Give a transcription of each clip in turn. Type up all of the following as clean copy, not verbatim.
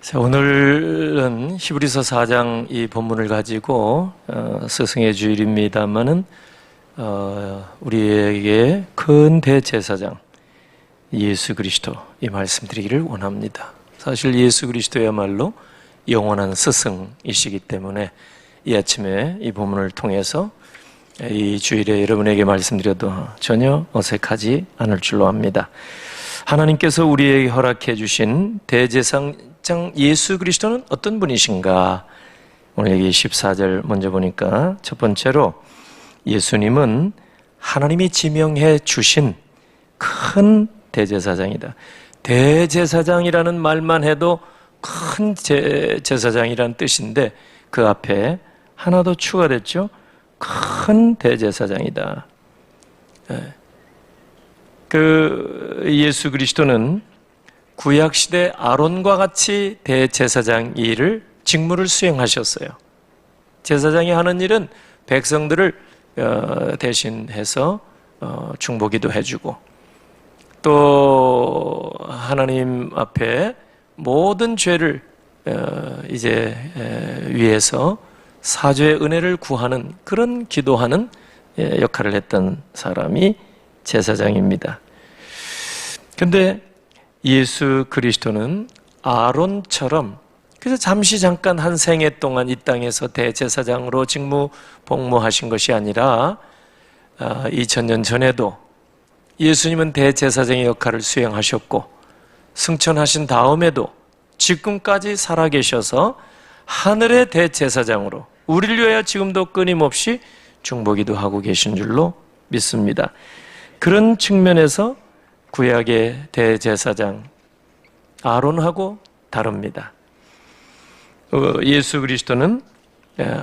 자, 오늘은 히브리서 4장 이 본문을 가지고 스승의 주일입니다만은 우리에게 큰 대제사장 예수 그리스도 이 말씀드리기를 원합니다. 사실 예수 그리스도야말로 영원한 스승이시기 때문에 이 아침에 이 본문을 통해서 이 주일에 여러분에게 말씀드려도 전혀 어색하지 않을 줄로 압니다. 하나님께서 우리에게 허락해 주신 대제사장 예수 그리스도는 어떤 분이신가? 오늘 여기 14절 먼저 보니까 첫 번째로 예수님은 하나님이 지명해 주신 큰 대제사장이다. 대제사장이라는 말만 해도 큰 제사장이라는 뜻인데 그 앞에 하나 더 추가됐죠. 큰 대제사장이다. 그 예수 그리스도는 구약시대 아론과 같이 대제사장 일을 직무를 수행하셨어요. 제사장이 하는 일은 백성들을 대신해서 중보기도 해주고 또 하나님 앞에 모든 죄를 이제 위해서 사죄의 은혜를 구하는 그런 기도하는 역할을 했던 사람이 제사장입니다. 근데 예수 그리스도는 아론처럼 그래서 잠깐 한 생애 동안 이 땅에서 대제사장으로 직무 복무하신 것이 아니라 2000년 전에도 예수님은 대제사장의 역할을 수행하셨고 승천하신 다음에도 지금까지 살아계셔서 하늘의 대제사장으로 우리를 위하여 지금도 끊임없이 중보기도 하고 계신 줄로 믿습니다. 그런 측면에서 구약의 대제사장 아론하고 다릅니다. 예수 그리스도는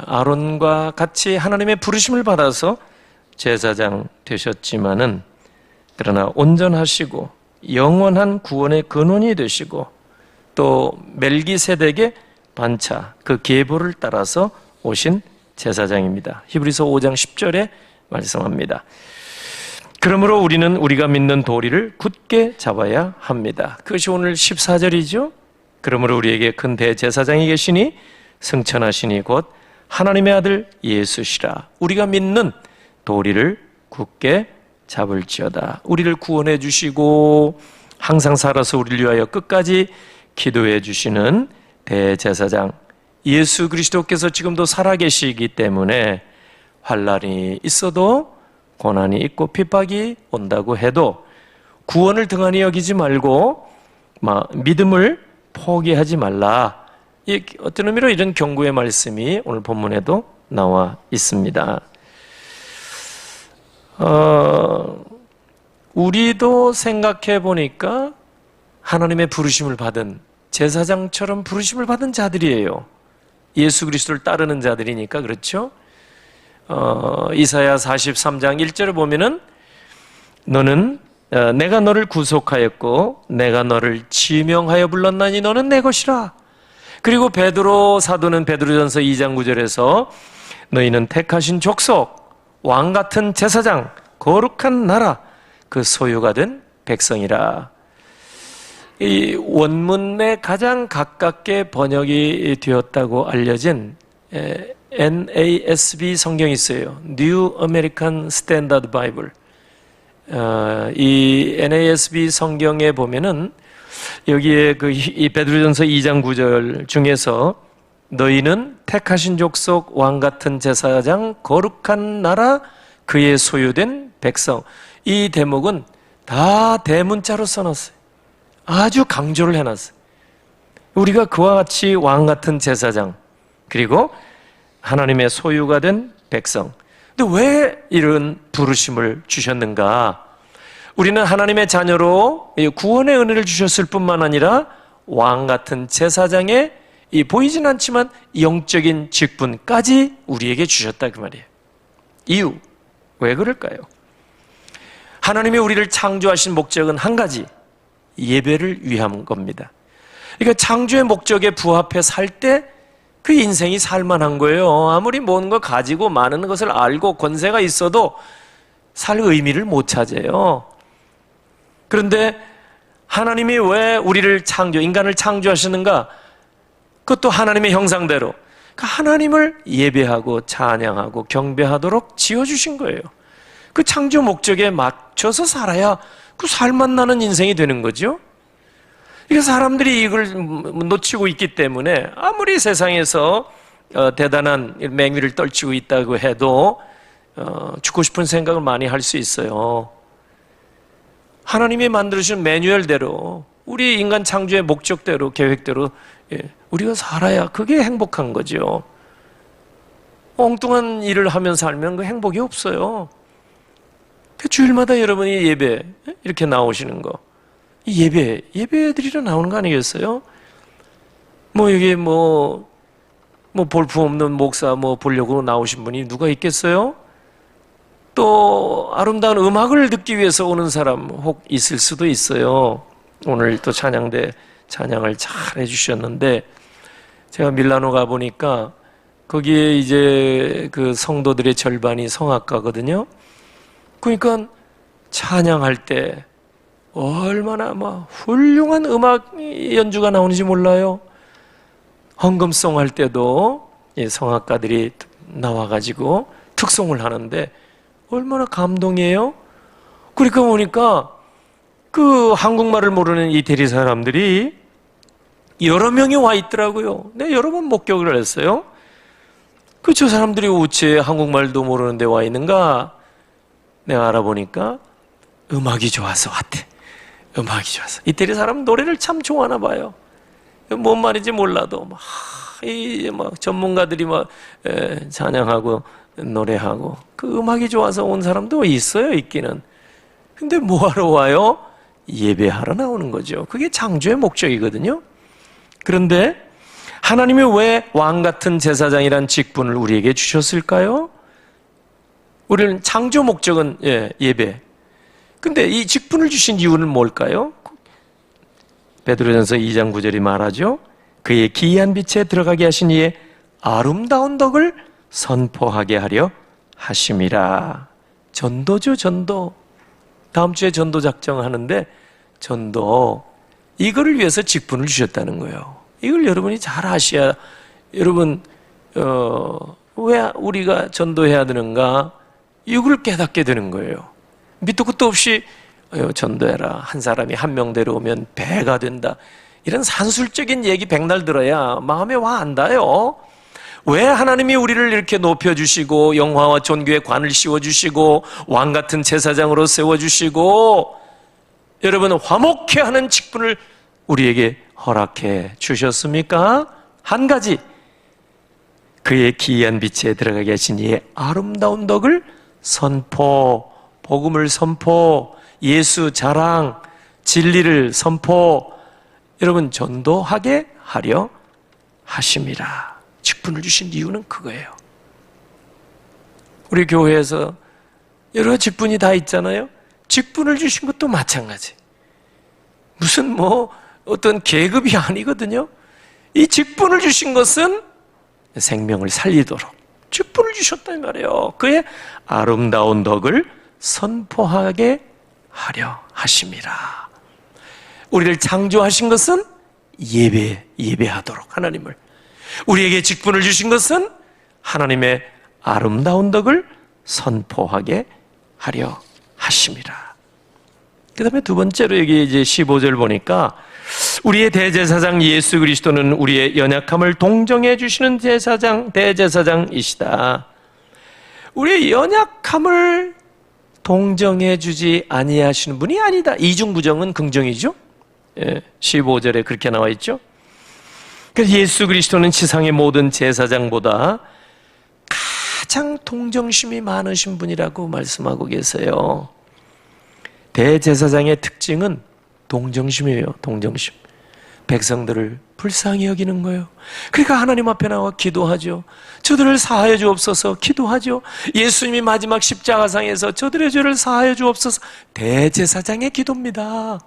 아론과 같이 하나님의 부르심을 받아서 제사장 되셨지만은 그러나 온전하시고 영원한 구원의 근원이 되시고 또 멜기세덱의 반차 그 계보를 따라서 오신 제사장입니다. 히브리서 5장 10절에 말씀합니다. 그러므로 우리는 우리가 믿는 도리를 굳게 잡아야 합니다. 그것이 오늘 14절이죠. 그러므로 우리에게 큰 대제사장이 계시니 승천하시니 곧 하나님의 아들 예수시라. 우리가 믿는 도리를 굳게 잡을지어다. 우리를 구원해 주시고 항상 살아서 우리를 위하여 끝까지 기도해 주시는 대제사장 예수 그리스도께서 지금도 살아계시기 때문에 환난이 있어도 고난이 있고 핍박이 온다고 해도 구원을 등한히 여기지 말고 믿음을 포기하지 말라. 어떤 의미로 이런 경고의 말씀이 오늘 본문에도 나와 있습니다. 우리도 생각해 보니까 하나님의 부르심을 받은 제사장처럼 부르심을 받은 자들이에요. 예수 그리스도를 따르는 자들이니까 그렇죠? 이사야 43장 1절을 보면은 너는 내가 너를 구속하였고 내가 너를 지명하여 불렀나니 너는 내 것이라. 그리고 베드로 사도는 베드로전서 2장 9절에서 너희는 택하신 족속 왕 같은 제사장 거룩한 나라 그 소유가 된 백성이라. 이 원문에 가장 가깝게 번역이 되었다고 알려진 NASB 성경이 있어요. New American Standard Bible. 이 NASB 성경에 보면은 여기에 이 베드로전서 2장 9절 중에서 너희는 택하신 족속 왕 같은 제사장 거룩한 나라 그의 소유된 백성. 이 대목은 다 대문자로 써놨어요. 아주 강조를 해놨어요. 우리가 그와 같이 왕 같은 제사장 그리고 하나님의 소유가 된 백성. 근데 왜 이런 부르심을 주셨는가? 우리는 하나님의 자녀로 구원의 은혜를 주셨을 뿐만 아니라 왕 같은 제사장의 보이진 않지만 영적인 직분까지 우리에게 주셨다 그 말이에요. 이유, 왜 그럴까요? 하나님이 우리를 창조하신 목적은 한 가지, 예배를 위한 겁니다. 그러니까 창조의 목적에 부합해 살 때 그 인생이 살만한 거예요. 아무리 뭔가 가지고 많은 것을 알고 권세가 있어도 살 의미를 못 찾아요. 그런데 하나님이 왜 우리를 인간을 창조하시는가? 그것도 하나님의 형상대로 그 하나님을 예배하고 찬양하고 경배하도록 지어주신 거예요. 그 창조 목적에 맞춰서 살아야 그 살만 나는 인생이 되는 거죠. 이게 사람들이 이걸 놓치고 있기 때문에 아무리 세상에서 대단한 맹위를 떨치고 있다고 해도 죽고 싶은 생각을 많이 할 수 있어요. 하나님이 만들어주신 매뉴얼대로 우리 인간 창조의 목적대로 계획대로 우리가 살아야 그게 행복한 거죠. 엉뚱한 일을 하면서 살면 그 행복이 없어요. 주일마다 여러분이 예배 이렇게 나오시는 거, 이 예배 드리러 나오는 거 아니겠어요? 여기 볼품없는 목사 보려고 나오신 분이 누가 있겠어요? 또 아름다운 음악을 듣기 위해서 오는 사람 혹 있을 수도 있어요. 오늘 또 찬양대 찬양을 잘 해주셨는데, 제가 밀라노 가보니까 거기에 이제 그 성도들의 절반이 성악가거든요. 그러니까 찬양할 때 얼마나 훌륭한 음악 연주가 나오는지 몰라요. 헌금송 할 때도 성악가들이 나와가지고 특송을 하는데 얼마나 감동이에요. 그러니까 보니까 그 한국말을 모르는 이태리 사람들이 여러 명이 와 있더라고요. 내가 여러 번 목격을 했어요. 저 사람들이 어째 한국말도 모르는데 와 있는가? 내가 알아보니까 음악이 좋아서 왔대. 음악이 좋아서. 이태리 사람 노래를 참 좋아하나 봐요. 뭔 말인지 몰라도 전문가들이 찬양하고 노래하고 그 음악이 좋아서 온 사람도 있어요, 있기는. 근데 뭐하러 와요? 예배하러 나오는 거죠. 그게 창조의 목적이거든요. 그런데 하나님이 왜 왕같은 제사장이란 직분을 우리에게 주셨을까요? 우리는 창조 목적은 예배. 근데 이 직분을 주신 이유는 뭘까요? 베드로전서 2장 9절이 말하죠. 그의 기이한 빛에 들어가게 하신 이의 아름다운 덕을 선포하게 하려 하심이라. 전도죠, 전도. 다음 주에 전도 작정하는데 전도, 이거를 위해서 직분을 주셨다는 거예요. 이걸 여러분이 잘 아셔야, 여러분 왜 우리가 전도해야 되는가, 이걸 깨닫게 되는 거예요. 밑도 끝도 없이 전도해라, 한 사람이 한 명 데려오면 배가 된다, 이런 산술적인 얘기 백날 들어야 마음에 와 안 닿아요. 왜 하나님이 우리를 이렇게 높여주시고 영화와 존귀의 관을 씌워주시고 왕같은 제사장으로 세워주시고 여러분 화목케 하는 직분을 우리에게 허락해 주셨습니까? 한 가지, 그의 기이한 빛에 들어가게 하신 이의 아름다운 덕을 선포, 복음을 선포, 예수 자랑, 진리를 선포, 여러분 전도하게 하려 하심이라. 직분을 주신 이유는 그거예요. 우리 교회에서 여러 직분이 다 있잖아요. 직분을 주신 것도 마찬가지. 무슨 어떤 계급이 아니거든요. 이 직분을 주신 것은 생명을 살리도록 직분을 주셨단 말이에요. 그의 아름다운 덕을 선포하게 하려 하심이라. 우리를 창조하신 것은 예배하도록 하나님을, 우리에게 직분을 주신 것은 하나님의 아름다운 덕을 선포하게 하려 하심이라. 그 다음에 두 번째로 여기 이제 15절 보니까 우리의 대제사장 예수 그리스도는 우리의 연약함을 동정해 주시는 대제사장이시다. 우리의 연약함을 동정해 주지 아니하시는 분이 아니다. 이중부정은 긍정이죠. 15절에 그렇게 나와 있죠. 그래서 예수 그리스도는 지상의 모든 제사장보다 가장 동정심이 많으신 분이라고 말씀하고 계세요. 대제사장의 특징은 동정심이에요. 동정심. 백성들을 불쌍히 여기는 거예요. 그러니까 하나님 앞에 나와 기도하죠. 저들을 사하여 주옵소서 기도하죠. 예수님이 마지막 십자가상에서 저들의 죄를 사하여 주옵소서, 대제사장의 기도입니다.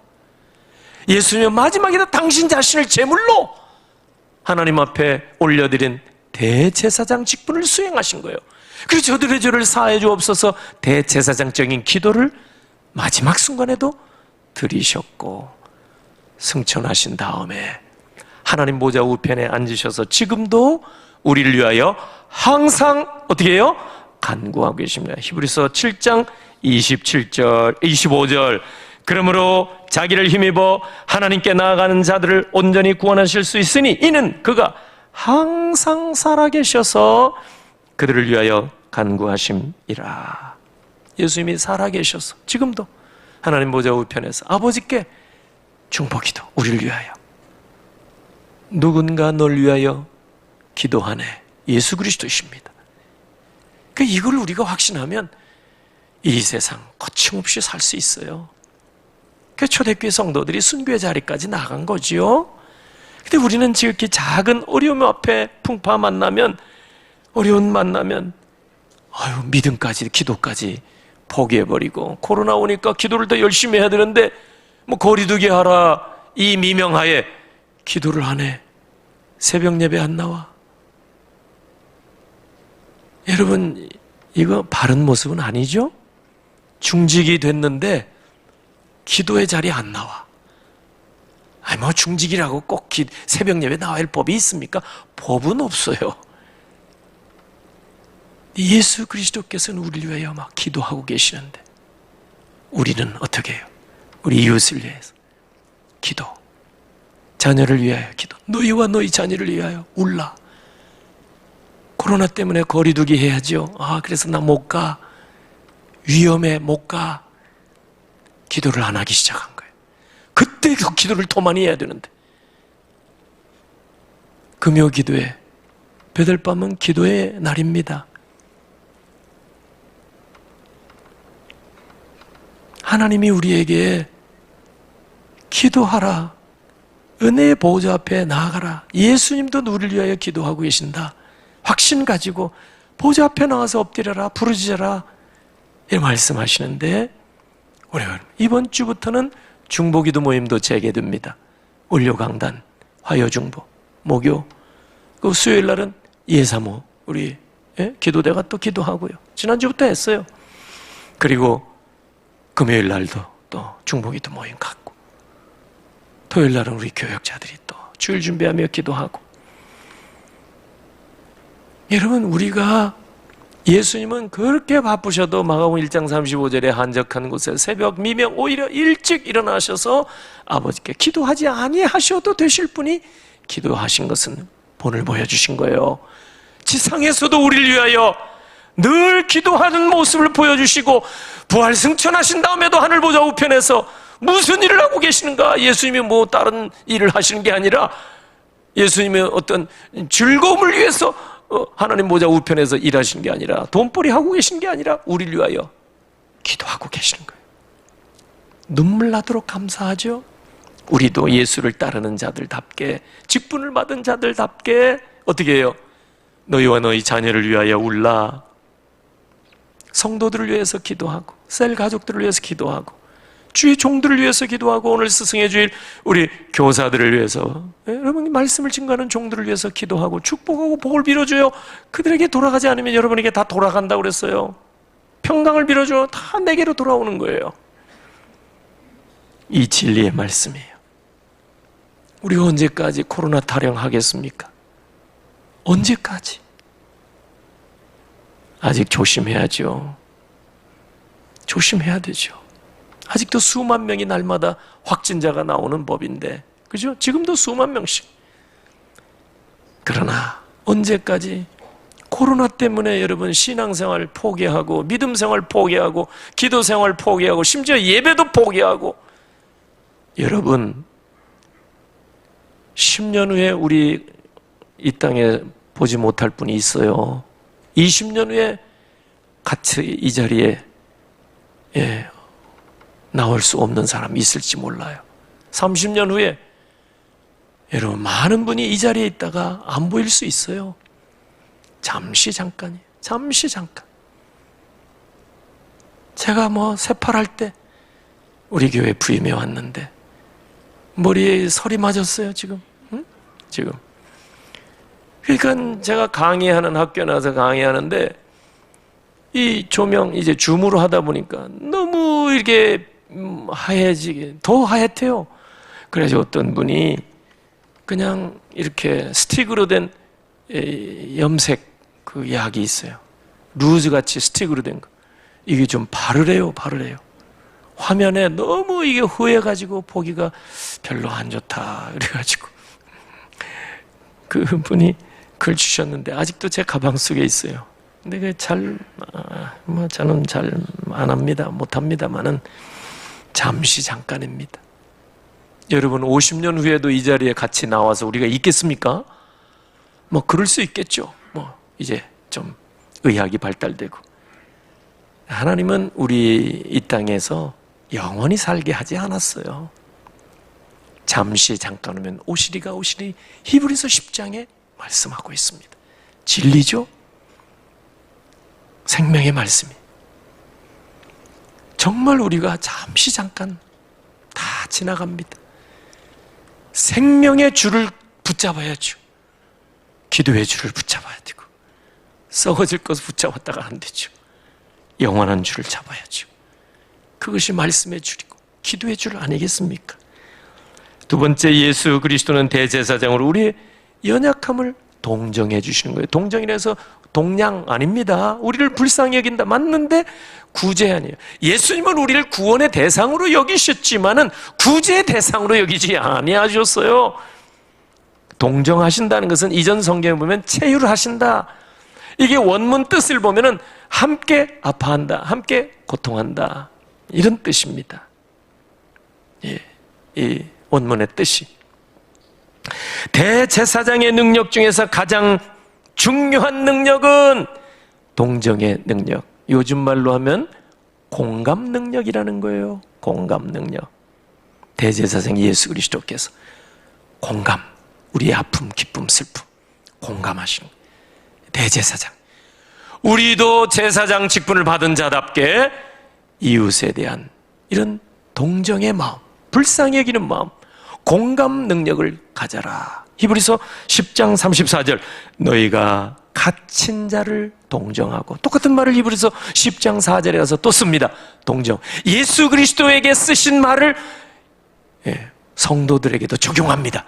예수님은 마지막에도 당신 자신을 제물로 하나님 앞에 올려드린 대제사장 직분을 수행하신 거예요. 그래서 저들의 죄를 사하여 주옵소서 대제사장적인 기도를 마지막 순간에도 드리셨고 승천하신 다음에 하나님 보좌 우편에 앉으셔서 지금도 우리를 위하여 항상 어떻게 해요? 간구하고 계십니다. 히브리서 7장 25절 그러므로 자기를 힘입어 하나님께 나아가는 자들을 온전히 구원하실 수 있으니 이는 그가 항상 살아계셔서 그들을 위하여 간구하심이라. 예수님이 살아계셔서 지금도 하나님 보좌 우편에서 아버지께 중보기도 우리를 위하여 누군가 널 위하여 기도하네. 예수 그리스도이십니다. 이걸 우리가 확신하면 이 세상 거침없이 살 수 있어요. 초대교회 성도들이 순교의 자리까지 나간 거지요. 근데 우리는 지극히 작은 어려움 앞에 풍파 만나면, 어려운 만나면 믿음까지 기도까지 포기해버리고, 코로나 오니까 기도를 더 열심히 해야 되는데 거리두기 하라 이 미명하에 기도를 안 해. 새벽 예배 안 나와. 여러분, 이거 바른 모습은 아니죠? 중직이 됐는데 기도의 자리에 안 나와. 중직이라고 꼭 새벽 예배 나와야 할 법이 있습니까? 법은 없어요. 예수 그리스도께서는 우리를 위하여 막 기도하고 계시는데 우리는 어떻게 해요? 우리 이웃을 위해서 기도, 자녀를 위하여 기도, 너희와 너희 자녀를 위하여 울라. 코로나 때문에 거리두기 해야죠. 그래서 나 못 가. 위험해, 못 가. 기도를 안 하기 시작한 거예요. 그때 그 기도를 더 많이 해야 되는데. 금요 기도회, 베들밤은 기도의 날입니다. 하나님이 우리에게 기도하라, 은혜의 보호자 앞에 나아가라, 예수님도 우리를 위하여 기도하고 계신다, 확신 가지고 보좌 앞에 나와서 엎드려라, 부르짖어라, 이 말씀하시는데, 우리 이번 주부터는 중보기도 모임도 재개됩니다. 원료강단, 화요중보, 목요, 그 수요일 날은 예사모, 우리 기도대가 또 기도하고요. 지난주부터 했어요. 그리고 금요일 날도 또 중보기도 모임 갖고, 토요일 날은 우리 교역자들이 또 주일 준비하며 기도하고. 여러분, 우리가 예수님은 그렇게 바쁘셔도 마가복음 1장 35절에 한적한 곳에 새벽 미명 오히려 일찍 일어나셔서 아버지께 기도하지 아니하셔도 되실 분이 기도하신 것은 본을 보여주신 거예요. 지상에서도 우리를 위하여 늘 기도하는 모습을 보여주시고, 부활 승천하신 다음에도 하늘 보좌 우편에서 무슨 일을 하고 계시는가? 예수님이 다른 일을 하시는 게 아니라 예수님의 어떤 즐거움을 위해서 하나님 보좌 우편에서 일하시는 게 아니라, 돈벌이 하고 계신 게 아니라 우리를 위하여 기도하고 계시는 거예요. 눈물 나도록 감사하죠. 우리도 예수를 따르는 자들답게, 직분을 받은 자들답게 어떻게 해요? 너희와 너희 자녀를 위하여 울라. 성도들을 위해서 기도하고, 셀 가족들을 위해서 기도하고, 주의 종들을 위해서 기도하고, 오늘 스승의 주일 우리 교사들을 위해서, 여러분 말씀을 증거하는 종들을 위해서 기도하고 축복하고 복을 빌어줘요. 그들에게 돌아가지 않으면 여러분에게 다 돌아간다고 그랬어요. 평강을 빌어줘. 다 내게로 돌아오는 거예요. 이 진리의 말씀이에요. 우리가 언제까지 코로나 타령하겠습니까? 언제까지? 아직 조심해야죠. 조심해야 되죠. 아직도 수만 명이 날마다 확진자가 나오는 법인데, 그죠? 지금도 수만 명씩. 그러나 언제까지 코로나 때문에 여러분 신앙생활 포기하고, 믿음생활 포기하고, 기도생활 포기하고, 심지어 예배도 포기하고. 여러분 10년 후에 우리 이 땅에 보지 못할 분이 있어요. 20년 후에 같이 이 자리에 나올 수 없는 사람이 있을지 몰라요. 30년 후에 여러분 많은 분이 이 자리에 있다가 안 보일 수 있어요. 잠시 잠깐이에요. 잠시 잠깐. 제가 새팔할 때 우리 교회 부임해 왔는데 머리에 설이 맞았어요. 지금 지금. 그러니까 제가 강의하는 학교에 나와서 강의하는데 이 조명 이제 줌으로 하다 보니까 너무 이렇게 하얘지게 더 하얗대요. 그래서 어떤 분이 그냥 이렇게 스틱으로 된 염색 그 약이 있어요. 루즈같이 스틱으로 된 거. 이게 좀 바르래요. 화면에 너무 이게 후해가지고 보기가 별로 안 좋다. 그래가지고 그분이 글 주셨는데 아직도 제 가방 속에 있어요. 근데 그 저는 잘 안 합니다. 못합니다만은 잠시 잠깐입니다. 여러분 50년 후에도 이 자리에 같이 나와서 우리가 있겠습니까? 뭐 그럴 수 있겠죠. 뭐 이제 좀 의학이 발달되고. 하나님은 우리 이 땅에서 영원히 살게 하지 않았어요. 잠시 잠깐 오면 오시리가 오시리. 히브리서 10장에 말씀하고 있습니다. 진리죠? 생명의 말씀이. 정말 우리가 잠시 잠깐 다 지나갑니다. 생명의 줄을 붙잡아야죠. 기도의 줄을 붙잡아야 되고, 썩어질 것을 붙잡았다가 안 되죠. 영원한 줄을 잡아야죠. 그것이 말씀의 줄이고 기도의 줄 아니겠습니까? 두 번째, 예수 그리스도는 대제사장으로 우리의 연약함을 동정해 주시는 거예요. 동정이라서 동량 아닙니다. 우리를 불쌍히 여긴다. 맞는데 구제 아니에요. 예수님은 우리를 구원의 대상으로 여기셨지만은 구제의 대상으로 여기지 아니하셨어요. 동정하신다는 것은 이전 성경에 보면 체휼하신다. 이게 원문 뜻을 보면은 함께 아파한다, 함께 고통한다, 이런 뜻입니다. 예, 이 원문의 뜻이. 대제사장의 능력 중에서 가장 중요한 능력은 동정의 능력. 요즘 말로 하면 공감 능력이라는 거예요. 공감 능력. 대제사장 예수 그리스도께서 공감, 우리의 아픔, 기쁨, 슬픔 공감하시는 대제사장. 우리도 제사장 직분을 받은 자답게 이웃에 대한 이런 동정의 마음, 불쌍히 여기는 마음, 공감 능력을 가져라. 히브리서 10장 34절, 너희가 갇힌 자를 동정하고. 똑같은 말을 히브리서 10장 4절에 가서 또 씁니다. 동정. 예수 그리스도에게 쓰신 말을 성도들에게도 적용합니다.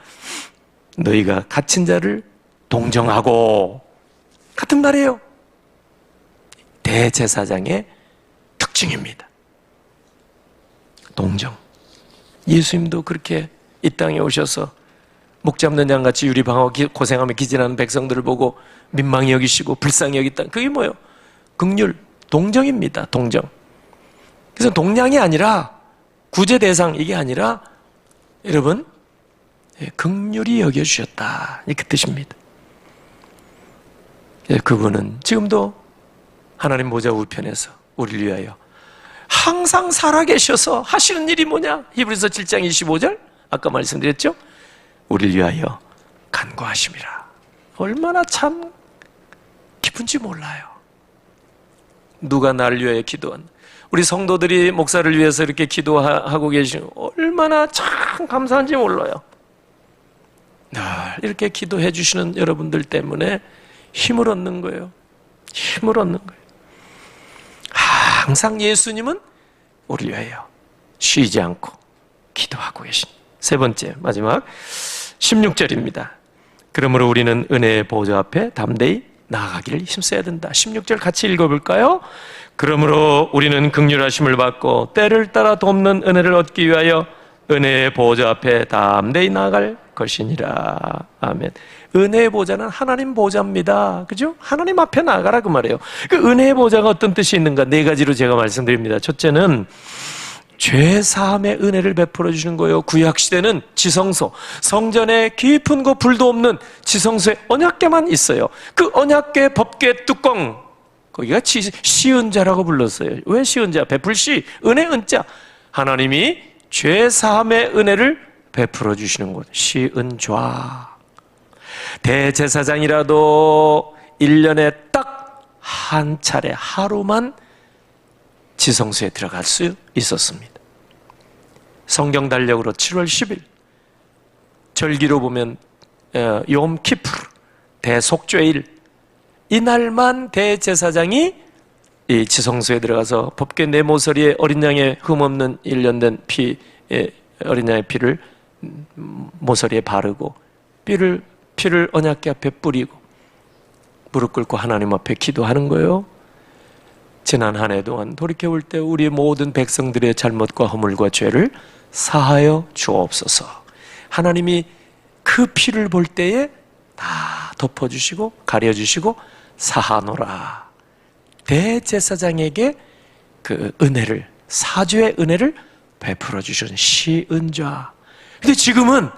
너희가 갇힌 자를 동정하고. 같은 말이에요. 대제사장의 특징입니다. 동정. 예수님도 그렇게 이 땅에 오셔서 목 잡는 양같이 유리방어 고생하며 기진하는 백성들을 보고 민망히 여기시고 불쌍히 여겼다. 그게 뭐예요? 긍휼, 동정입니다. 동정. 그래서 동량이 아니라 구제 대상, 이게 아니라 여러분 긍휼히 여겨주셨다, 이렇게 뜻입니다. 그분은 지금도 하나님 보좌 우편에서 우리를 위하여 항상 살아계셔서 하시는 일이 뭐냐? 히브리서 7장 25절 아까 말씀드렸죠? 우리를 위하여 간구하심이라. 얼마나 참 기쁜지 몰라요. 누가 나를 위하여 기도한, 우리 성도들이 목사를 위해서 이렇게 기도하고 계시는 얼마나 참 감사한지 몰라요. 늘 이렇게 기도해 주시는 여러분들 때문에 힘을 얻는 거예요. 힘을 얻는 거예요. 항상 예수님은 우리를 위하여 쉬지 않고 기도하고 계신. 세 번째, 마지막 16절입니다. 그러므로 우리는 은혜의 보좌 앞에 담대히 나아가기를 힘써야 된다. 16절 같이 읽어볼까요? 그러므로 우리는 긍휼하심을 받고 때를 따라 돕는 은혜를 얻기 위하여 은혜의 보좌 앞에 담대히 나아갈 것이니라. 아멘. 은혜의 보좌는 하나님 보좌입니다. 그죠? 하나님 앞에 나아가라 그 말이에요. 그 은혜의 보좌가 어떤 뜻이 있는가? 네 가지로 제가 말씀드립니다. 첫째는 죄 사함의 은혜를 베풀어 주시는 거예요. 구약 시대는 지성소, 성전에 깊은 곳 불도 없는 지성소에 언약궤만 있어요. 그 언약궤 법궤 뚜껑, 거기가 시은자라고 불렀어요. 왜 시은자? 베풀 시, 은혜 은자. 하나님이 죄 사함의 은혜를 베풀어 주시는 곳, 시은좌. 대제사장이라도 1년에 딱 한 차례 하루만 지성소에 들어갈 수 있었습니다. 성경 달력으로 7월 10일, 절기로 보면 욤 키푸르, 대속죄일, 이날만 대제사장이 이 지성소에 들어가서 법궤 네 모서리에 어린 양의 흠없는 1년 된 피, 어린 양의 피를 모서리에 바르고 피를 언약궤 앞에 뿌리고 무릎 꿇고 하나님 앞에 기도하는 거예요. 지난 한 해 동안 돌이켜볼 때 우리 모든 백성들의 잘못과 허물과 죄를 사하여 주옵소서. 하나님이 그 피를 볼 때에 다 덮어주시고 가려주시고 사하노라. 대제사장에게 그 은혜를, 사죄의 은혜를 베풀어 주신 시은좌. 근데 지금은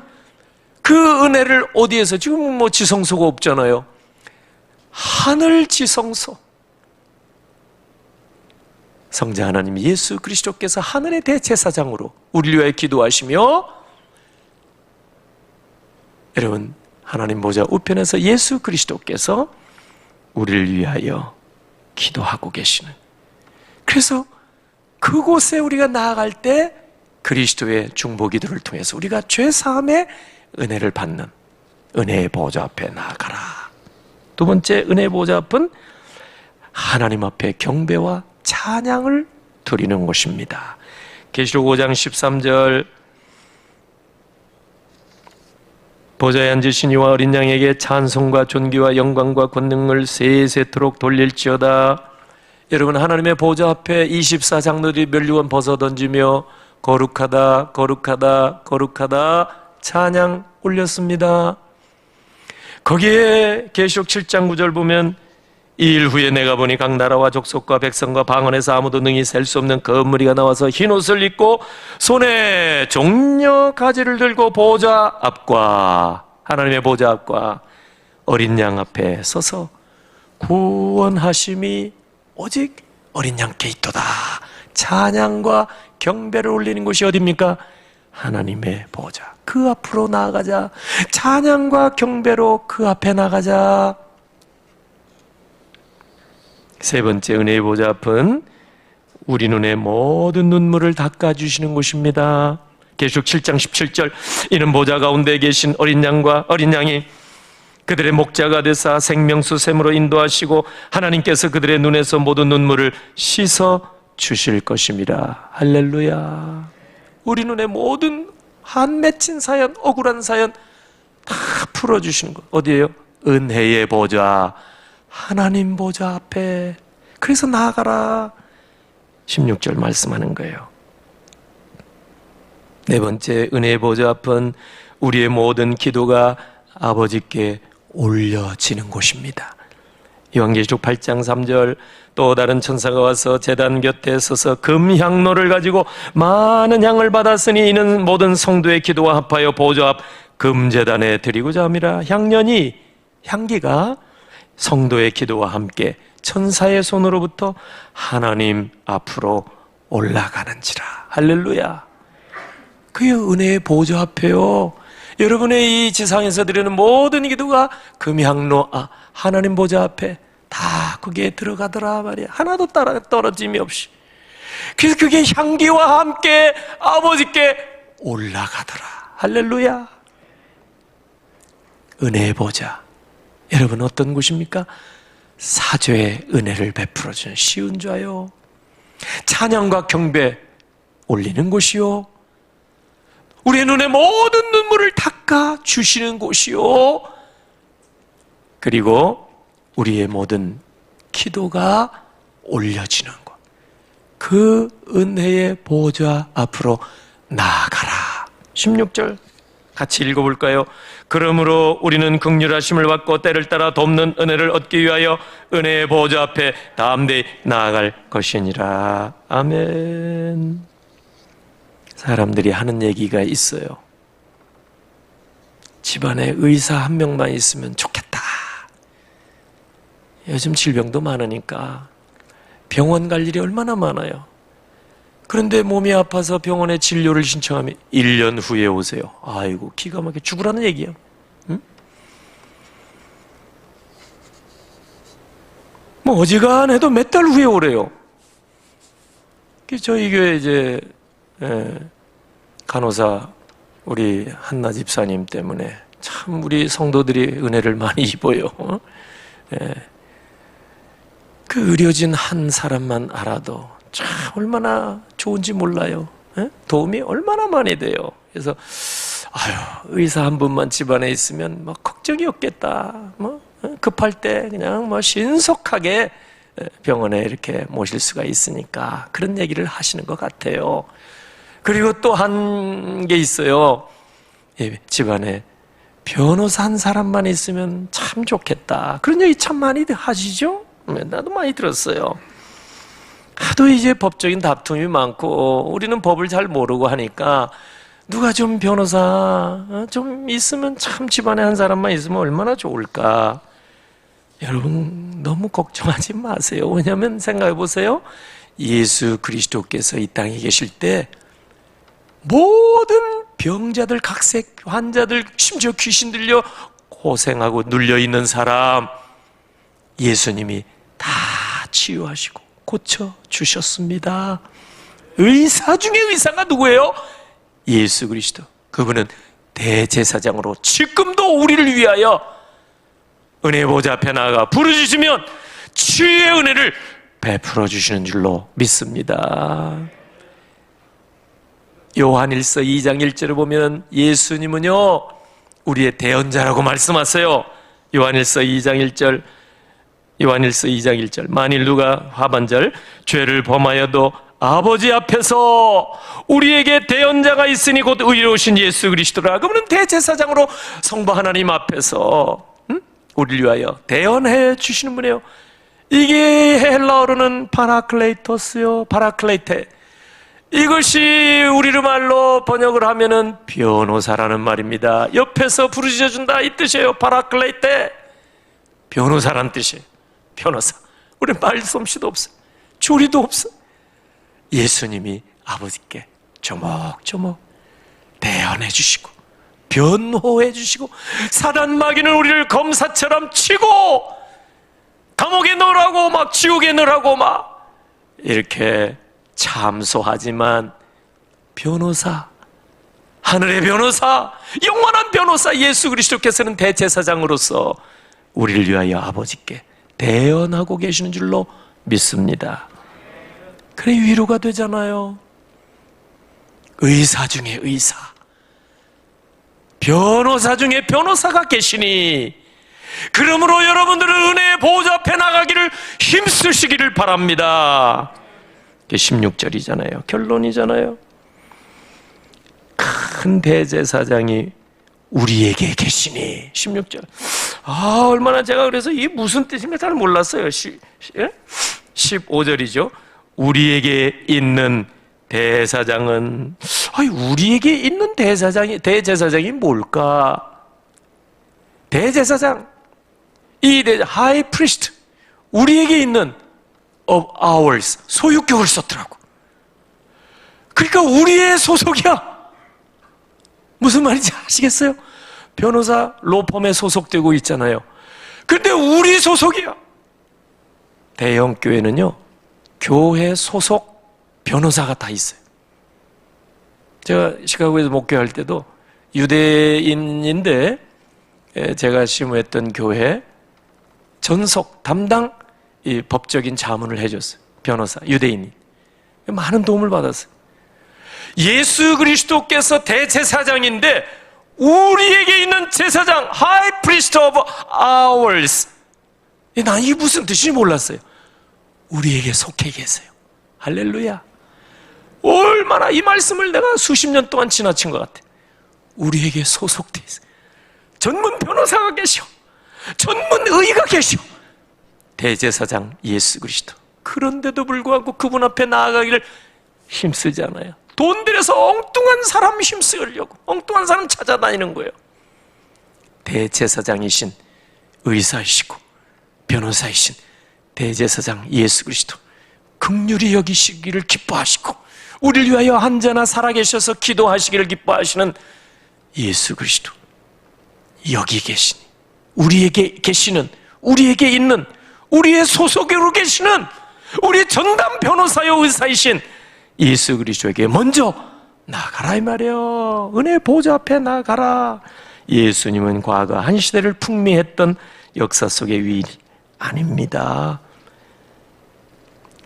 그 은혜를 어디에서, 지금은 뭐 지성소가 없잖아요. 하늘 지성소, 성자 하나님 예수 그리스도께서 하늘의 대제사장으로 우리를 위하여 기도하시며, 여러분 하나님 보좌 우편에서 예수 그리스도께서 우리를 위하여 기도하고 계시는, 그래서 그곳에 우리가 나아갈 때 그리스도의 중보기도를 통해서 우리가 죄사함의 은혜를 받는 은혜의 보좌 앞에 나아가라. 두 번째, 은혜의 보좌 앞은 하나님 앞에 경배와 찬양을 드리는 곳입니다. 계시록 5장 13절, 보좌에 앉으신 이와 어린 양에게 찬송과 존귀와 영광과 권능을 세세토록 돌릴지어다. 여러분, 하나님의 보좌 앞에 24장로들이 면류관 벗어 던지며 거룩하다 거룩하다 거룩하다 찬양 올렸습니다. 거기에 계시록 7장 9절 보면, 이 일 후에 내가 보니 각 나라와 족속과 백성과 방언에서 아무도 능히 셀 수 없는 그 무리가 나와서 흰옷을 입고 손에 종려 가지를 들고 보좌 앞과, 하나님의 보좌 앞과 어린 양 앞에 서서 구원하심이 오직 어린 양께 있도다. 찬양과 경배를 올리는 곳이 어디입니까? 하나님의 보좌. 그 앞으로 나아가자. 찬양과 경배로 그 앞에 나가자. 세 번째, 은혜의 보좌 앞은 우리 눈의 모든 눈물을 닦아주시는 곳입니다. 계시록 7장 17절, 이는 보좌 가운데 계신 어린 양과 어린 양이 그들의 목자가 되사 생명수 샘으로 인도하시고 하나님께서 그들의 눈에서 모든 눈물을 씻어 주실 것입니다. 할렐루야. 우리 눈의 모든 한 맺힌 사연, 억울한 사연 다 풀어주시는 것. 어디예요? 은혜의 보좌, 하나님 보좌 앞에. 그래서 나아가라. 16절 말씀하는 거예요. 네 번째, 은혜의 보좌 앞은 우리의 모든 기도가 아버지께 올려지는 곳입니다. 요한계시록 8장 3절, 또 다른 천사가 와서 제단 곁에 서서 금향로를 가지고 많은 향을 받았으니 이는 모든 성도의 기도와 합하여 보좌 앞 금제단에 드리고자 함이라. 향기가 성도의 기도와 함께 천사의 손으로부터 하나님 앞으로 올라가는지라. 할렐루야. 그의 은혜의 보좌 앞에요. 여러분의 이 지상에서 드리는 모든 기도가 금향로, 하나님 보좌 앞에 다 거기에 들어가더라 말이야. 하나도 떨어짐이 없이. 그래서 그게 향기와 함께 아버지께 올라가더라. 할렐루야. 은혜의 보좌. 여러분 어떤 곳입니까? 사죄의 은혜를 베풀어주는 시은좌요. 찬양과 경배 올리는 곳이요. 우리의 눈에 모든 눈물을 닦아주시는 곳이요. 그리고 우리의 모든 기도가 올려지는 곳. 그 은혜의 보좌 앞으로 나아가라. 16절 같이 읽어볼까요? 그러므로 우리는 긍휼하심을 받고 때를 따라 돕는 은혜를 얻기 위하여 은혜의 보좌 앞에 담대히 나아갈 것이니라. 아멘. 사람들이 하는 얘기가 있어요. 집안에 의사 한 명만 있으면 좋겠다. 요즘 질병도 많으니까 병원 갈 일이 얼마나 많아요. 그런데 몸이 아파서 병원에 진료를 신청하면 1년 후에 오세요. 아이고, 기가 막히게 죽으라는 얘기예요. 응? 뭐 어지간해도 몇 달 후에 오래요. 저희 교회 이제 간호사 우리 한나 집사님 때문에 참 우리 성도들이 은혜를 많이 입어요. 그 의료진 한 사람만 알아도 참 얼마나 좋은지 몰라요. 도움이 얼마나 많이 돼요. 그래서 아유, 의사 한 분만 집안에 있으면 뭐 걱정이 없겠다. 뭐 급할 때 그냥 뭐 신속하게 병원에 이렇게 모실 수가 있으니까 그런 얘기를 하시는 것 같아요. 그리고 또 한 게 있어요. 집안에 변호사 한 사람만 있으면 참 좋겠다. 그런 얘기 참 많이 하시죠? 나도 많이 들었어요. 하도 이제 법적인 다툼이 많고 우리는 법을 잘 모르고 하니까 누가 좀 변호사 좀 있으면 참 집안에 한 사람만 있으면 얼마나 좋을까. 여러분 너무 걱정하지 마세요. 왜냐하면 생각해 보세요. 예수 그리스도께서 이 땅에 계실 때 모든 병자들, 각색 환자들, 심지어 귀신 들려 고생하고 눌려있는 사람 예수님이 다 치유하시고 고쳐주셨습니다. 의사 중에 의사가 누구예요? 예수 그리스도. 그분은 대제사장으로 지금도 우리를 위하여 은혜 보좌 앞에 나아가 부르짖으면 치유의 은혜를 베풀어 주시는 줄로 믿습니다. 요한일서 2장 1절을 보면 예수님은요 우리의 대언자라고 말씀하세요. 요한일서 2장 1절, 요한일서 2장 1절. 만일 누가 하반절 죄를 범하여도 아버지 앞에서 우리에게 대언자가 있으니 곧 의로우신 예수 그리스도라. 그분은 대제사장으로 성부 하나님 앞에서 우리를 위하여 대언해 주시는 분이에요. 이게 헬라어로는 파라클레이토스요, 파라클레이테. 이것이 우리로 말로 번역을 하면은 변호사라는 말입니다. 옆에서 부르짖어 준다 이 뜻이에요. 파라클레이테. 변호사란 뜻이에요. 변호사. 우리 말솜씨도 없어요. 조리도 없어요. 예수님이 아버지께 조목조목 대언해 주시고 변호해 주시고 사단 마귀는 우리를 검사처럼 치고 감옥에 넣으라고 막 지옥에 넣으라고 막 이렇게 참소하지만 변호사, 하늘의 변호사, 영원한 변호사 예수 그리스도께서는 대제사장으로서 우리를 위하여 아버지께 대언하고 계시는 줄로 믿습니다. 그래 위로가 되잖아요. 의사 중에 의사, 변호사 중에 변호사가 계시니 그러므로 여러분들은 은혜의 보좌 앞에 나가기를 힘쓰시기를 바랍니다. 16절이잖아요. 결론이잖아요. 큰 대제사장이 우리에게 계시니 16절. 얼마나 제가 그래서 이게 무슨 뜻인가 잘 몰랐어요. 15절이죠. 우리에게 있는 대사장은 우리에게 있는 대제사장이 뭘까? 대제사장, 이 하이 프리스트, 우리에게 있는 of ours, 소유격을 썼더라고. 그러니까 우리의 소속이야. 무슨 말인지 아시겠어요? 변호사 로펌에 소속되고 있잖아요. 그런데 우리 소속이야. 대형 교회는요 교회 소속 변호사가 다 있어요. 제가 시카고에서 목회할 때도 유대인인데 제가 심우했던 교회 전속 담당 이 법적인 자문을 해줬어요. 변호사, 유대인이. 많은 도움을 받았어요. 예수 그리스도께서 대제사장인데 우리에게 있는 제사장, High Priest of ours. 난 이게 무슨 뜻인지 몰랐어요. 우리에게 속해 계세요. 할렐루야. 얼마나 이 말씀을 내가 수십 년 동안 지나친 것 같아. 우리에게 소속돼 있어요. 전문 변호사가 계셔. 전문 의가 계셔. 대제사장 예수 그리스도. 그런데도 불구하고 그분 앞에 나아가기를 힘쓰지 않아요. 돈 들여서 엉뚱한 사람 힘쓰려고 엉뚱한 사람 찾아다니는 거예요. 대제사장이신 의사이시고 변호사이신 대제사장 예수 그리스도 긍휼히 여기시기를 기뻐하시고 우리를 위하여 언제나 살아계셔서 기도하시기를 기뻐하시는 예수 그리스도 여기 계시니 우리에게 계시는 우리에게 있는 우리의 소속으로 계시는 우리의 전담 변호사여 의사이신 예수 그리스도에게 먼저 나가라 이 말이에요. 은혜 보좌 앞에 나가라. 예수님은 과거 한 시대를 풍미했던 역사 속의 위인이 아닙니다.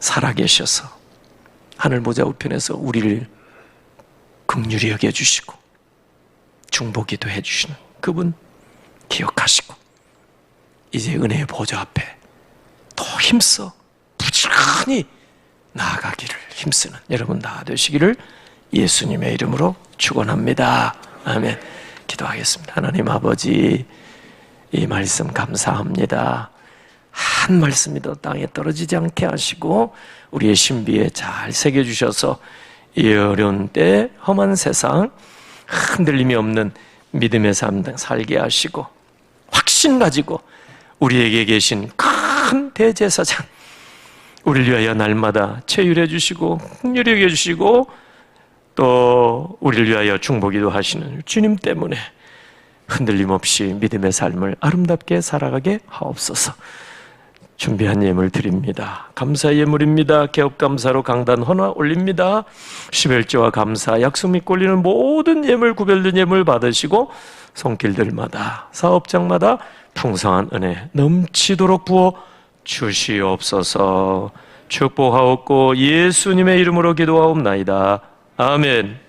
살아계셔서 하늘 보좌 우편에서 우리를 긍휼히 여겨주시고 중보기도 해주시는 그분 기억하시고 이제 은혜의 보좌 앞에 더 힘써 부지런히 나아가기를 힘쓰는 여러분 다 되시기를 예수님의 이름으로 축원합니다. 아멘. 기도하겠습니다. 하나님 아버지, 이 말씀 감사합니다. 한 말씀이도 땅에 떨어지지 않게 하시고 우리의 신비에 잘 새겨주셔서 이 어려운 때 험한 세상 흔들림이 없는 믿음의 삶 살게 하시고 확신 가지고 우리에게 계신 큰 대제사장 우리를 위하여 날마다 체휼해 주시고 긍휼히 여겨 주시고 또 우리를 위하여 중보기도 하시는 주님 때문에 흔들림 없이 믿음의 삶을 아름답게 살아가게 하옵소서. 준비한 예물 드립니다. 감사 예물입니다. 개업감사로 강단 헌화 올립니다. 십일조와 감사, 약속 믿고 올리는 모든 예물, 구별된 예물 받으시고 손길들마다 사업장마다 풍성한 은혜 넘치도록 부어 주시옵소서. 축복하옵고 예수님의 이름으로 기도하옵나이다. 아멘.